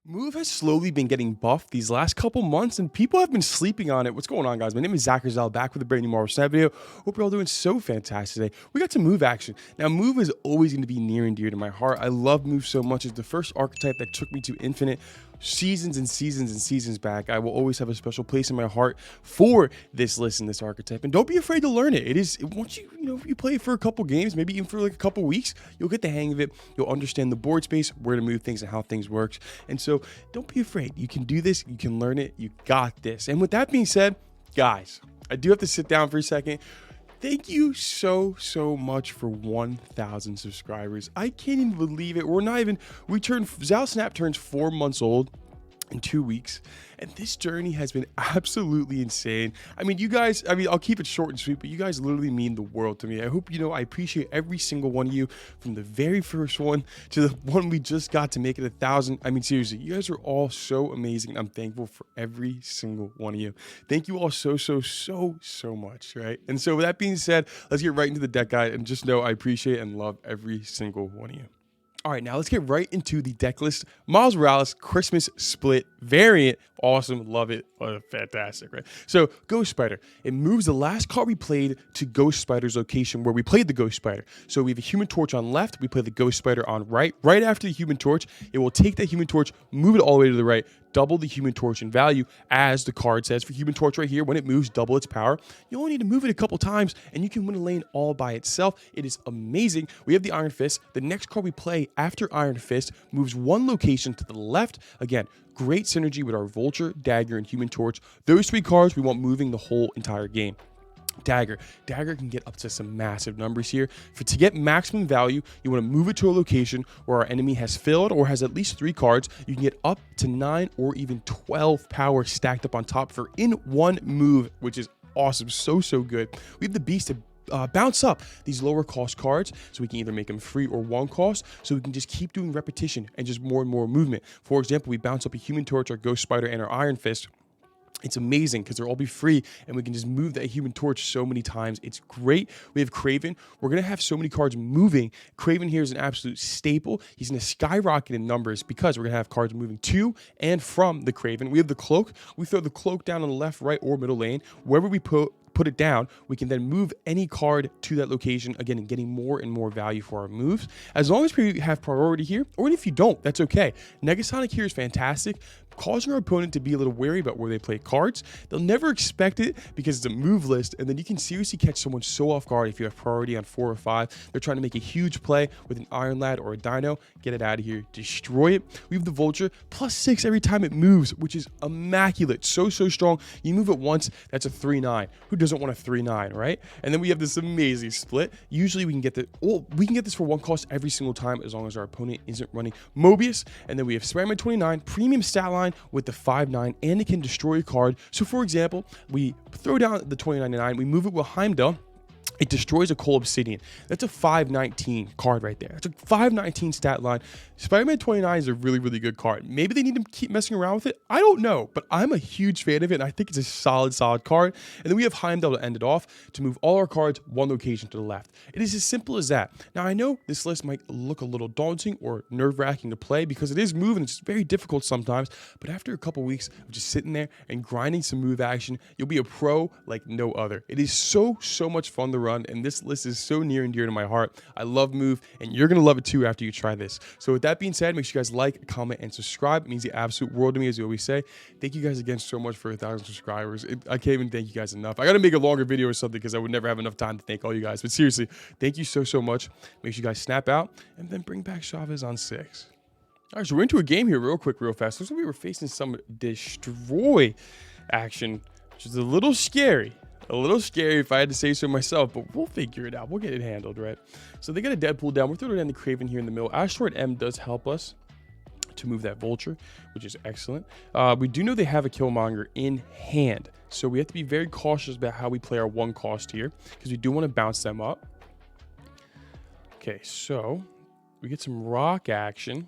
Move has slowly been getting buffed these last couple months, and people have been sleeping on it. What's going on, guys? My name is Zach Rizal, back with a brand new Marvel Snap video. Hope you're all doing so fantastic today. We got some Move action. Now, Move is always going to be near and dear to my heart. I love Move so much. It's the first archetype that took me to Infinite seasons and seasons and seasons back. I will always have a special place in my heart for this list and this archetype. And don't be afraid to learn it. Once you play it for a couple games, maybe even for like a couple weeks, you'll get the hang of it. You'll understand the board space, where to move things, and how things works. And so don't be afraid. You can do this. You can learn it. You got this. And with that being said, guys, I do have to sit down for a second. Thank you so much for 1,000 subscribers. I can't even believe it. Zal Snap turns 4 months old in 2 weeks, and this journey has been absolutely insane. I'll keep it short and sweet, but you guys literally mean the world to me. I hope I appreciate every single one of you, from the very first one to the one we just got to make it 1,000. Seriously, you guys are all so amazing. I'm thankful for every single one of you. Thank you all so much, right? And so with that being said, let's get right into the deck guide, and just know I appreciate and love every single one of you. All right, now let's get right into the deck list. Miles Morales Christmas Split variant. Awesome. Love it. Fantastic, right? So, Ghost Spider. It moves the last card we played to Ghost Spider's location where we played the Ghost Spider. So, we have a Human Torch on left. We play the Ghost Spider on right. Right after the Human Torch, it will take that Human Torch, move it all the way to the right, double the Human Torch in value, as the card says. For Human Torch right here, when it moves, double its power. You only need to move it a couple times, and you can win a lane all by itself. It is amazing. We have the Iron Fist. The next card we play after Iron Fist moves one location to the left. Again, great synergy with our Vulture, Dagger, and Human Torch. Those 3 cards we want moving the whole entire game. Dagger can get up to some massive numbers here. To get maximum value, you want to move it to a location where our enemy has filled or has at least 3 cards. You can get up to 9 or even 12 power stacked up on top for in one move, which is awesome. So good. We have the Beast to bounce up these lower cost cards, so we can either make them free or 1 cost, so we can just keep doing repetition and just more and more movement. For example, we bounce up a Human Torch, our Ghost Spider, and our Iron Fist. It's amazing because they'll all be free, and we can just move that Human Torch so many times. It's great. We have Kraven. We're going to have so many cards moving. Kraven here is an absolute staple. He's going to skyrocket in numbers because we're going to have cards moving to and from the Kraven. We have the Cloak. We throw the Cloak down on the left, right, or middle lane. Wherever we put it down, we can then move any card to that location, again, and getting more and more value for our moves. As long as we have priority here, or if you don't, that's okay. Negasonic here is fantastic, causing our opponent to be a little wary about where they play cards. They'll never expect it because it's a move list, and then you can seriously catch someone so off guard if you have priority on 4 or 5. They're trying to make a huge play with an Iron Lad or a Dino. Get it out of here. Destroy it. We have the Vulture, +6 every time it moves, which is immaculate. So strong. You move it once, that's a 3/9. Who doesn't want a 3/9, right? And then we have this amazing split. Usually we can get this for 1 cost every single time, as long as our opponent isn't running Mobius. And then we have Spider-Man 29, premium stat line with the 5/9, and it can destroy a card. So for example, we throw down the 29/9, we move it with Heimdall. It destroys a Coal Obsidian. That's a 519 card right there. That's a 519 stat line. Spider-Man 29 is a really good card. Maybe they need to keep messing around with it. I don't know, but I'm a huge fan of it, and I think it's a solid card. And then we have Heimdall to end it off, to move all our cards 1 location to the left. It is as simple as that. Now, I know this list might look a little daunting or nerve-wracking to play because it is moving. It's very difficult sometimes, but after a couple weeks of just sitting there and grinding some move action, you'll be a pro like no other. It is so much fun to run, and this list is so near and dear to my heart. I love Move, and you're gonna love it too after you try this. So with that being said, make sure you guys like, comment, and subscribe. It means the absolute world to me, as you always say. Thank you guys again so much for 1,000 subscribers. I can't even thank you guys enough. I gotta make a longer video or something because I would never have enough time to thank all you guys. But seriously, thank you so much. Make sure you guys snap out and then bring back Chavez on 6. All right, so we're into a game here real quick, real fast. Looks like we were facing some destroy action, which is a little scary. A little scary if I had to say so myself, but we'll figure it out. We'll get it handled, right? So they got a Deadpool down. We're throwing down the Kraven here in the middle. Asteroid M does help us to move that Vulture, which is excellent. We do know they have a Killmonger in hand, so we have to be very cautious about how we play our 1 cost here, because we do want to bounce them up. Okay, so we get some rock action.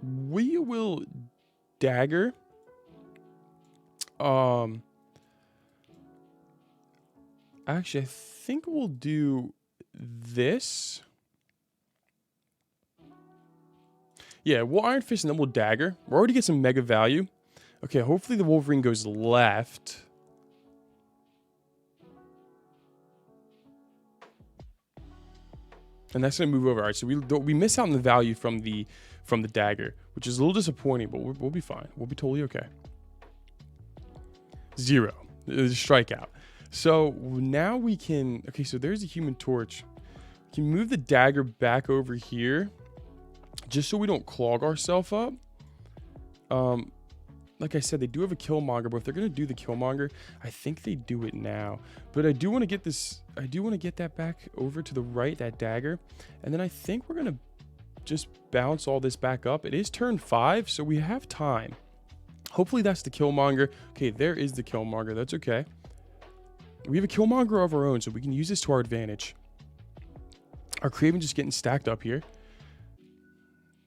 We will Dagger. Actually, I think we'll do this. Yeah, we'll Iron Fist and then we'll Dagger. We're already get some mega value. Okay, hopefully the Wolverine goes left. And that's gonna move over. All right, so we miss out on the value from the Dagger, which is a little disappointing, but we'll be fine. We'll be totally okay. 0. Strikeout. So now we can. Okay, so there's a Human Torch. We can move the Dagger back over here, just so we don't clog ourselves up. Like I said, they do have a Killmonger, but if they're gonna do the Killmonger, I think they do it now. But I do want to get this. I do want to get that back over to the right, that Dagger, and then I think we're gonna just bounce all this back up. It is turn 5, so we have time. Hopefully that's the Killmonger. Okay, there is the Killmonger. That's okay. We have a Killmonger of our own, so we can use this to our advantage. Our Kraven just getting stacked up here.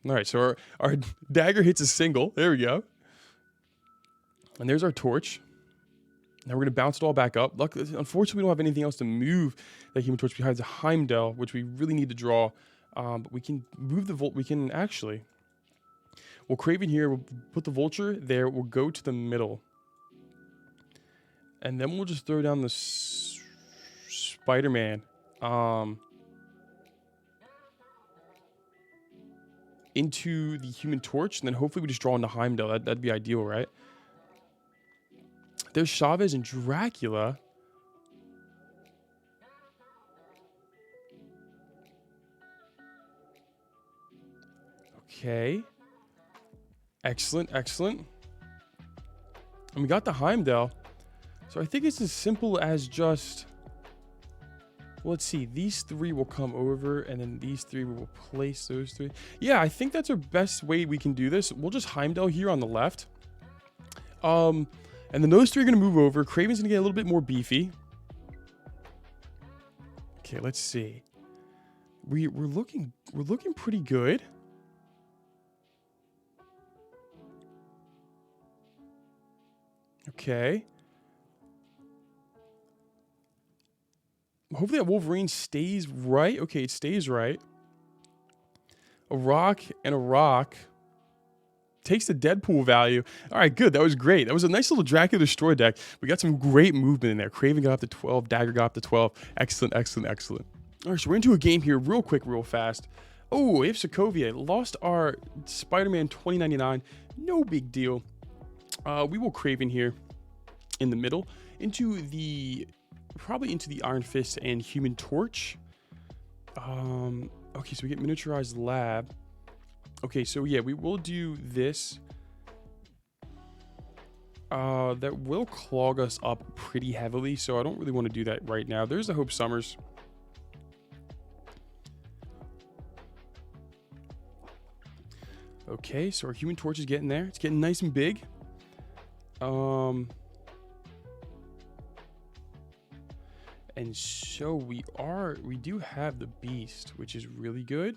All right, so our Dagger hits a single. There we go. And there's our Torch. Now we're going to bounce it all back up. Luckily, unfortunately, we don't have anything else to move that Human Torch behind the Heimdall, which we really need to draw. But we can move the Volt. We can actually... We'll Kraven here. We'll put the Vulture there. We'll go to the middle. And then we'll just throw down the Spider-Man. Into the Human Torch. And then hopefully we just draw into Heimdall. That'd be ideal, right? There's Chavez and Dracula. Okay. Excellent, excellent. And we got the Heimdall. So I think it's as simple as just... Well, let's see. These 3 will come over, and then these 3 we will place those 3. Yeah, I think that's our best way we can do this. We'll just Heimdall here on the left. And then those 3 are going to move over. Kraven's going to get a little bit more beefy. Okay, let's see. We're looking pretty good. Okay. Hopefully that Wolverine stays right. Okay, it stays right. A rock and a rock. Takes the Deadpool value. All right, good. That was great. That was a nice little Dracula Destroy deck. We got some great movement in there. Kraven got up to 12. Dagger got up to 12. Excellent, excellent, excellent. All right, so we're into a game here real quick, real fast. Oh, we have Sokovia. Lost our Spider-Man 2099. No big deal. We will Kraven here in the middle. Probably into the Iron Fist and Human Torch. Okay, so we get Miniaturized Lab. Okay, so yeah, we will do this. That will clog us up pretty heavily, so I don't really want to do that right now. There's the Hope Summers. Okay, so our Human Torch is getting there. It's getting nice and big. And so we do have the Beast, which is really good.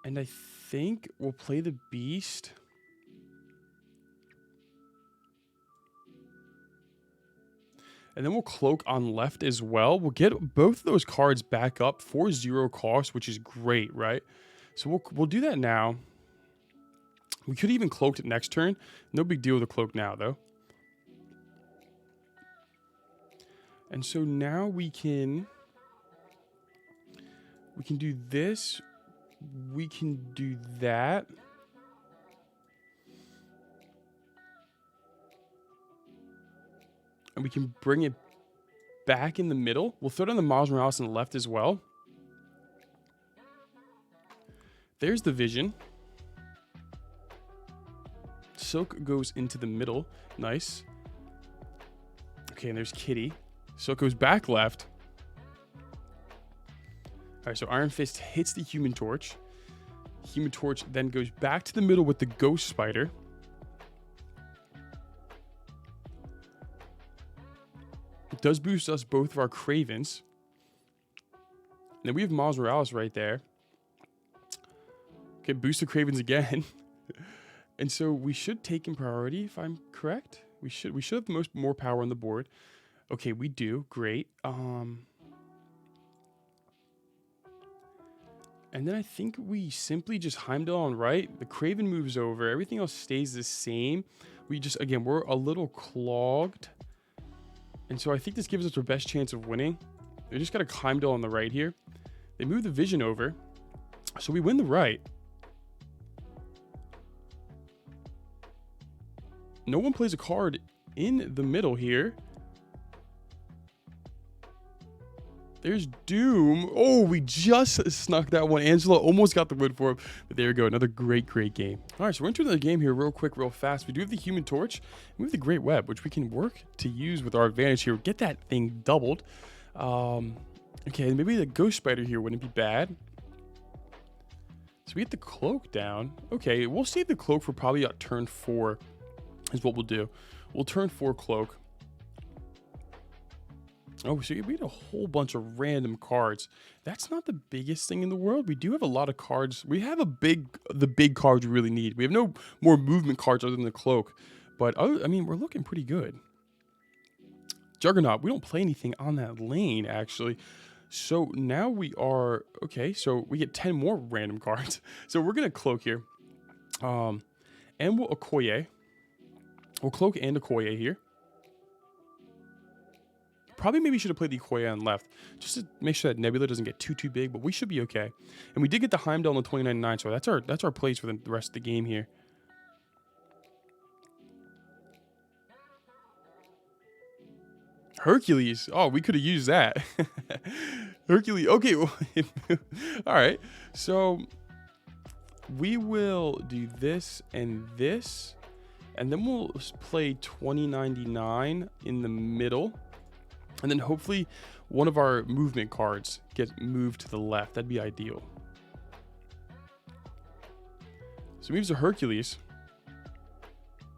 And I think we'll play the Beast. And then we'll Cloak on left as well. We'll get both of those cards back up for 0 cost, which is great, right? So we'll do that now. We could even Cloaked it next turn. No big deal with the Cloak now, though. And so now we can do this. We can do that. And we can bring it back in the middle. We'll throw down the Miles Morales on the left as well. There's the Vision. Silk goes into the middle. Nice. Okay, and there's Kitty. Silk goes back left. All right, so Iron Fist hits the Human Torch. Human Torch then goes back to the middle with the Ghost Spider. It does boost us both of our Kravens. And then we have Miles Morales right there. Okay, boost the Kravens again. And so we should take in priority, if I'm correct. We should have the more power on the board. Okay, we do. Great. And then I think we simply just Heimdall on right. The Craven moves over. Everything else stays the same. We just, again, we're a little clogged. And so I think this gives us our best chance of winning. They just got a Heimdall on the right here. They move the Vision over. So we win the right. No one plays a card in the middle here. There's Doom. Oh, we just snuck that one. Angela almost got the win for him. But there we go. Another great game. All right, so we're into another game here real quick, real fast. We do have the Human Torch. And we have the Great Web, which we can work to use with our advantage here. Get that thing doubled. Okay, maybe the Ghost Spider here wouldn't be bad. So we get the Cloak down. Okay, we'll save the Cloak for probably turn 4 is what we'll do. We'll turn 4 Cloak. Oh, so we had a whole bunch of random cards. That's not the biggest thing in the world. We do have a lot of cards. We have the big cards we really need. We have no more movement cards other than the Cloak. But, I mean, we're looking pretty good. Juggernaut, we don't play anything on that lane, actually. So now we are, okay, so we get 10 more random cards. So we're going to Cloak here. And we'll Okoye. We'll Cloak and Okoye here. Probably maybe should have played the Okoye on left, just to make sure that Nebula doesn't get too big, but we should be okay. And we did get the Heimdall on the 29.9, so that's our plays for the rest of the game here. Hercules. Oh, we could have used that. Hercules. Okay. Well, all right. So we will do this and this, and then we'll play 2099 in the middle. And then hopefully one of our movement cards gets moved to the left. That'd be ideal. So moves a Hercules.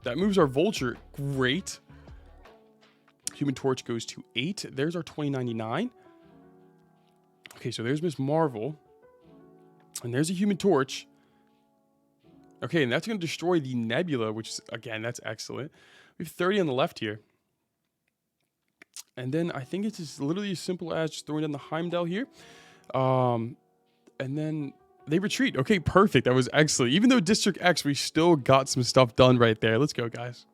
That moves our Vulture. Great. Human Torch goes to 8. There's our 2099. Okay, so there's Miss Marvel. And there's a Human Torch. Okay, and that's going to destroy the Nebula, which is, again, that's excellent. We have 30 on the left here. And then I think it's just literally as simple as just throwing down the Heimdall here. And then they retreat. Okay, perfect. That was excellent. Even though District X, we still got some stuff done right there. Let's go, guys.